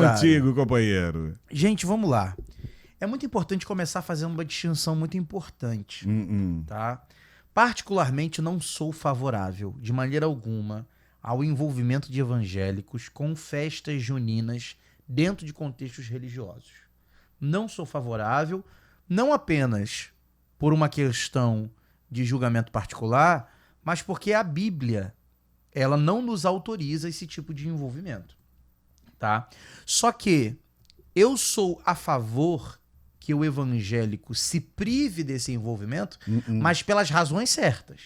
Contigo, companheiro. Gente, vamos lá. É muito importante começar fazendo uma distinção muito importante, tá? Particularmente, não sou favorável, de maneira alguma, ao envolvimento de evangélicos com festas juninas dentro de contextos religiosos. Não sou favorável, não apenas por uma questão de julgamento particular, mas porque a Bíblia, ela não nos autoriza esse tipo de envolvimento, tá? Só que eu sou a favor que o evangélico se prive desse envolvimento, mas pelas razões certas,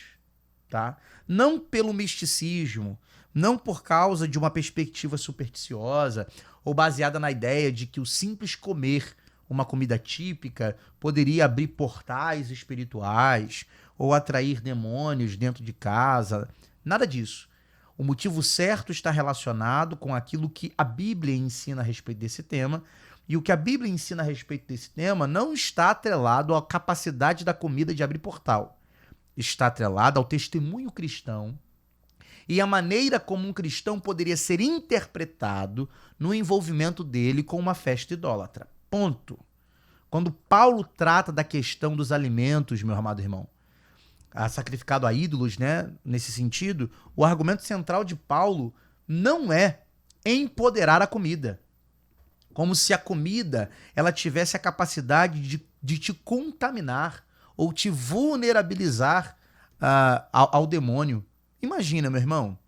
tá? Não pelo misticismo, não por causa de uma perspectiva supersticiosa ou baseada na ideia de que o simples comer uma comida típica poderia abrir portais espirituais ou atrair demônios dentro de casa. Nada disso. O motivo certo está relacionado com aquilo que a Bíblia ensina a respeito desse tema, e o que a Bíblia ensina a respeito desse tema não está atrelado à capacidade da comida de abrir portal. Está atrelado ao testemunho cristão e à maneira como um cristão poderia ser interpretado no envolvimento dele com uma festa idólatra. Ponto. Quando Paulo trata da questão dos alimentos, meu amado irmão, sacrificado a ídolos, né? Nesse sentido, o argumento central de Paulo não é empoderar a comida. Como se a comida ela tivesse a capacidade de te contaminar ou te vulnerabilizar ao demônio. Imagina, meu irmão.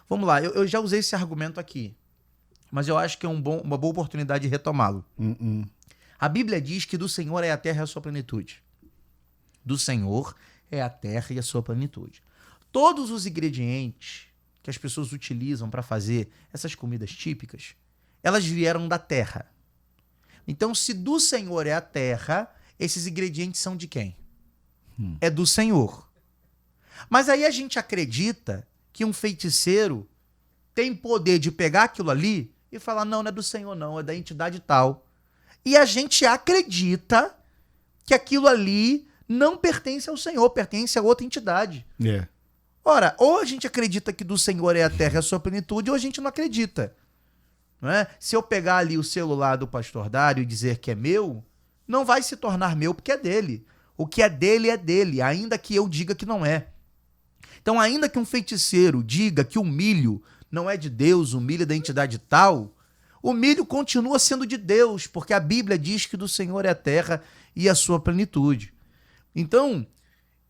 Vamos lá, eu já usei esse argumento aqui, mas eu acho que é uma boa oportunidade de retomá-lo. A Bíblia diz que do Senhor é a terra e a sua plenitude. Do Senhor é a terra e a sua plenitude. Todos os ingredientes que as pessoas utilizam para fazer essas comidas típicas, elas vieram da terra. Então, se do Senhor é a terra, esses ingredientes são de quem? É do Senhor. Mas aí a gente acredita que um feiticeiro tem poder de pegar aquilo ali e falar, não é do Senhor não, é da entidade tal. E a gente acredita que aquilo ali não pertence ao Senhor, pertence a outra entidade. Ora, ou a gente acredita que do Senhor é a terra e a sua plenitude, ou a gente não acredita. Não é? Se eu pegar ali o celular do pastor Dário e dizer que é meu, não vai se tornar meu porque é dele. O que é dele, ainda que eu diga que não é. Então, ainda que um feiticeiro diga que o milho não é de Deus, o milho é da entidade tal, o milho continua sendo de Deus, porque a Bíblia diz que do Senhor é a terra e a sua plenitude. Então,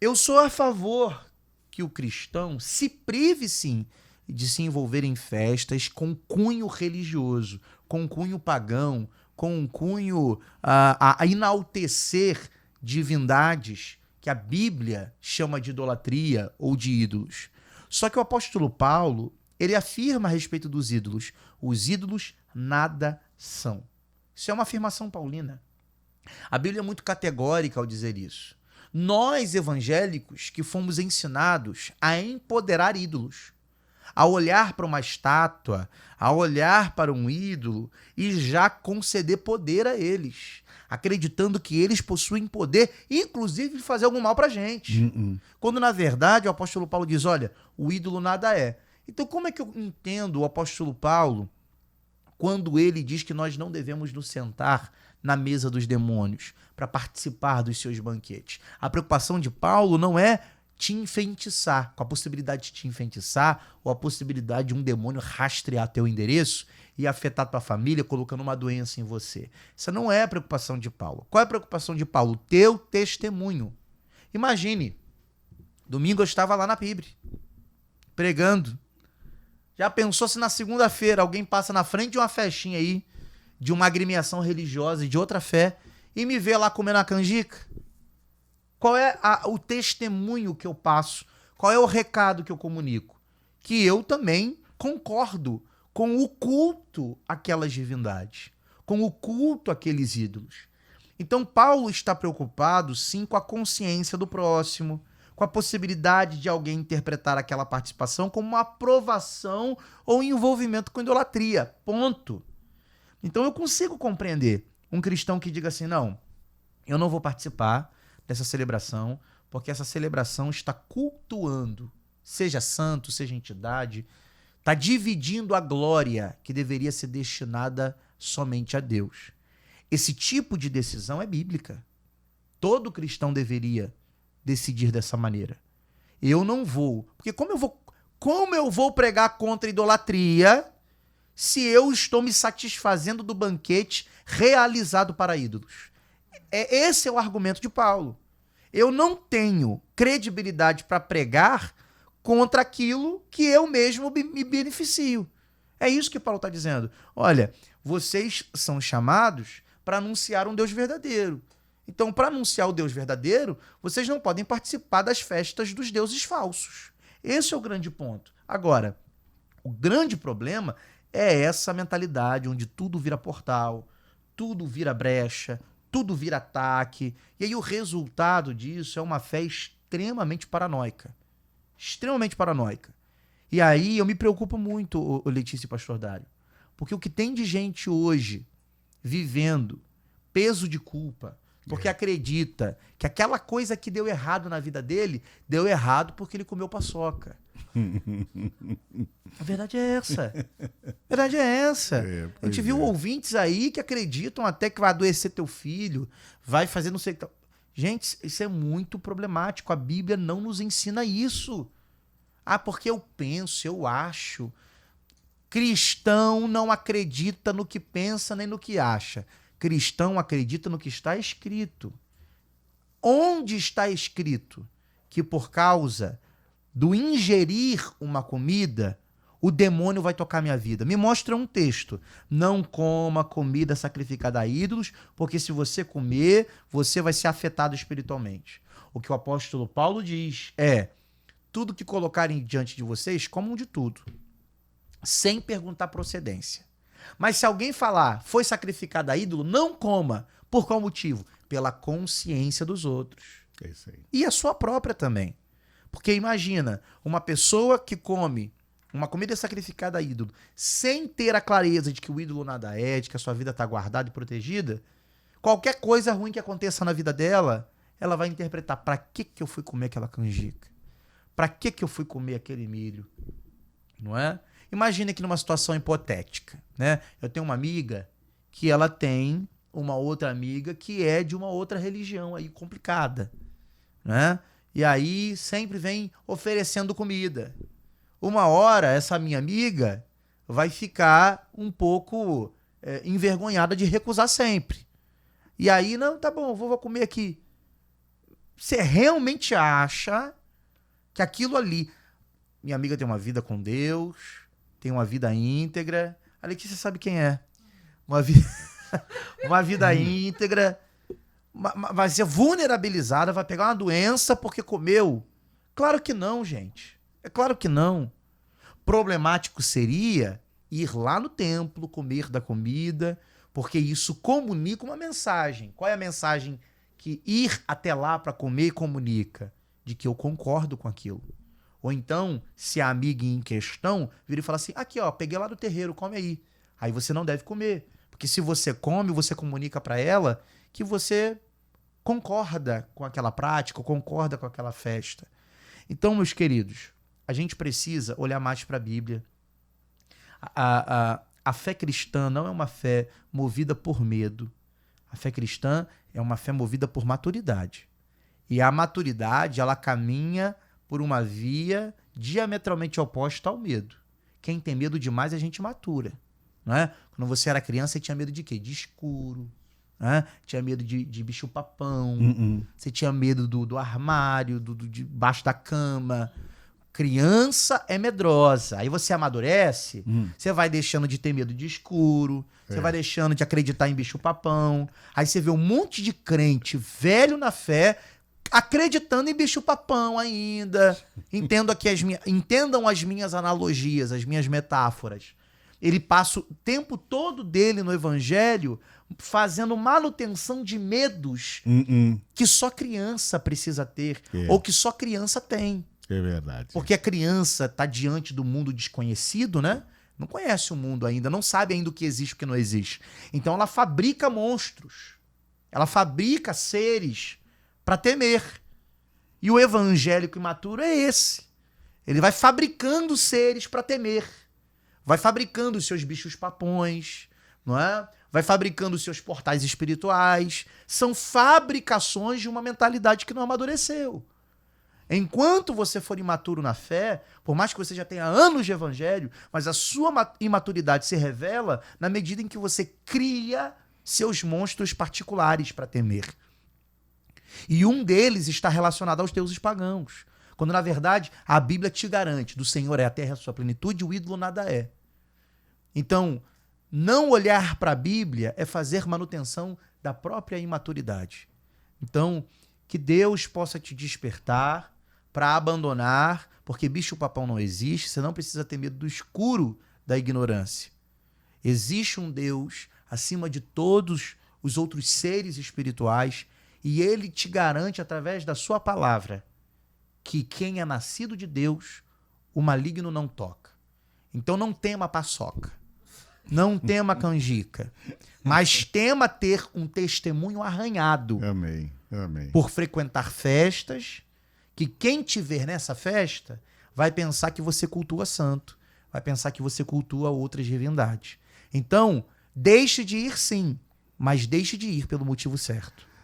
eu sou a favor que o cristão se prive, sim, de se envolver em festas com cunho religioso, com cunho pagão, com cunho a enaltecer divindades que a Bíblia chama de idolatria ou de ídolos. Só que o apóstolo Paulo, ele afirma a respeito dos ídolos. Os ídolos nada são. Isso é uma afirmação paulina. A Bíblia é muito categórica ao dizer isso. Nós, evangélicos, que fomos ensinados a empoderar ídolos, a olhar para uma estátua, a olhar para um ídolo e já conceder poder a eles, acreditando que eles possuem poder, inclusive de fazer algum mal para a gente. Quando, na verdade, o apóstolo Paulo diz, olha, o ídolo nada é. Então, como é que eu entendo o apóstolo Paulo quando ele diz que nós não devemos nos sentar na mesa dos demônios para participar dos seus banquetes? A preocupação de Paulo não é te enfeitiçar, com a possibilidade de te enfeitiçar ou a possibilidade de um demônio rastrear teu endereço e afetar tua família, colocando uma doença em você. Essa não é a preocupação de Paulo. Qual é a preocupação de Paulo? Teu testemunho. Imagine, domingo eu estava lá na Pibre, pregando. Já pensou se na segunda-feira alguém passa na frente de uma festinha aí, de uma agremiação religiosa e de outra fé, e me vê lá comendo a canjica? Qual é o testemunho que eu passo? Qual é o recado que eu comunico? Que eu também concordo com o culto àquelas divindades, com o culto àqueles ídolos. Então, Paulo está preocupado, sim, com a consciência do próximo, com a possibilidade de alguém interpretar aquela participação como uma aprovação ou envolvimento com idolatria. Ponto. Então, eu consigo compreender um cristão que diga assim, não, eu não vou participar dessa celebração, porque essa celebração está cultuando, seja santo, seja entidade, Está dividindo a glória que deveria ser destinada somente a Deus. Esse tipo de decisão é bíblica. Todo cristão deveria decidir dessa maneira. Eu não vou. Porque como eu vou pregar contra a idolatria se eu estou me satisfazendo do banquete realizado para ídolos? Esse é o argumento de Paulo. Eu não tenho credibilidade para pregar contra aquilo que eu mesmo me beneficio. É isso que Paulo está dizendo. Olha, vocês são chamados para anunciar um Deus verdadeiro. Então, para anunciar o Deus verdadeiro, vocês não podem participar das festas dos deuses falsos. Esse é o grande ponto. Agora, o grande problema é essa mentalidade onde tudo vira portal, tudo vira brecha, tudo vira ataque. E aí o resultado disso é uma fé extremamente paranoica. Extremamente paranoica. E aí eu me preocupo muito, Letícia e Pastor Dário, porque o que tem de gente hoje vivendo peso de culpa, porque acredita que aquela coisa que deu errado na vida dele, deu errado porque ele comeu paçoca. A verdade é essa. A verdade é essa. A gente viu ouvintes aí que acreditam até que vai adoecer teu filho, vai fazer não sei o que. Gente, isso é muito problemático. A Bíblia não nos ensina isso. Ah, porque eu penso, eu acho. Cristão não acredita no que pensa nem no que acha. Cristão acredita no que está escrito. Onde está escrito que por causa do ingerir uma comida, o demônio vai tocar minha vida? Me mostra um texto. Não coma comida sacrificada a ídolos, porque se você comer, você vai ser afetado espiritualmente. O que o apóstolo Paulo diz é: tudo que colocarem diante de vocês, comam de tudo, sem perguntar procedência. Mas se alguém falar, foi sacrificado a ídolo, não coma. Por qual motivo? Pela consciência dos outros. É isso aí. E a sua própria também. Porque imagina, uma pessoa que come uma comida sacrificada a ídolo, sem ter a clareza de que o ídolo nada é, de que a sua vida está guardada e protegida, qualquer coisa ruim que aconteça na vida dela, ela vai interpretar: para que eu fui comer aquela canjica? Para que eu fui comer aquele milho? Não é? Imagina que numa situação hipotética, né? Eu tenho uma amiga que ela tem uma outra amiga que é de uma outra religião aí complicada, né? E aí sempre vem oferecendo comida. Uma hora essa minha amiga vai ficar um pouco envergonhada de recusar sempre. E aí, não, tá bom, vou comer aqui. Você realmente acha que aquilo ali... Minha amiga tem uma vida com Deus, tem uma vida íntegra. A Letícia sabe quem é. Uma vida íntegra. Vai ser vulnerabilizada, vai pegar uma doença porque comeu. Claro que não, gente. É claro que não. Problemático seria ir lá no templo, comer da comida, porque isso comunica uma mensagem. Qual é a mensagem que ir até lá para comer comunica? De que eu concordo com aquilo. Ou então, se a amiga em questão vira e fala assim: aqui ó, peguei lá do terreiro, come aí. Aí você não deve comer. Porque se você come, você comunica para ela que você concorda com aquela prática, concorda com aquela festa. Então, meus queridos, a gente precisa olhar mais para a Bíblia. A fé cristã não é uma fé movida por medo. A fé cristã é uma fé movida por maturidade. E a maturidade, ela caminha por uma via diametralmente oposta ao medo. Quem tem medo demais é gente matura. Não é? Quando você era criança, você tinha medo de quê? De escuro. Né? Tinha medo de bicho-papão. Você tinha medo do armário, debaixo da cama. Criança é medrosa. Aí você amadurece, você vai deixando de ter medo de escuro, você vai deixando de acreditar em bicho-papão. Aí você vê um monte de crente velho na fé acreditando em bicho-papão ainda. Entendam as minhas analogias, as minhas metáforas. Ele passa o tempo todo dele no evangelho fazendo manutenção de medos que só criança precisa ter, ou que só criança tem. É verdade. Porque a criança está diante do mundo desconhecido, né? Não conhece o mundo ainda, não sabe ainda o que existe e o que não existe. Então ela fabrica monstros. Ela fabrica seres para temer. E o evangélico imaturo é esse. Ele vai fabricando seres para temer. vai fabricando os seus bichos papões, não é? Vai fabricando os seus portais espirituais. São fabricações de uma mentalidade que não amadureceu. Enquanto você for imaturo na fé, por mais que você já tenha anos de evangelho, mas a sua imaturidade se revela na medida em que você cria seus monstros particulares para temer. E um deles está relacionado aos deuses pagãos. Quando, na verdade, a Bíblia te garante, do Senhor é a terra e a sua plenitude, o ídolo nada é. Então, não olhar para a Bíblia é fazer manutenção da própria imaturidade. Então, que Deus possa te despertar para abandonar, porque bicho-papão não existe, você não precisa ter medo do escuro da ignorância. Existe um Deus acima de todos os outros seres espirituais e ele te garante, através da sua palavra, que quem é nascido de Deus, o maligno não toca. Então não tema paçoca, não tema canjica, mas tema ter um testemunho arranhado. Amém, amém. Por frequentar festas, que quem te ver nessa festa vai pensar que você cultua santo, vai pensar que você cultua outras divindades. Então, deixe de ir sim, mas deixe de ir pelo motivo certo.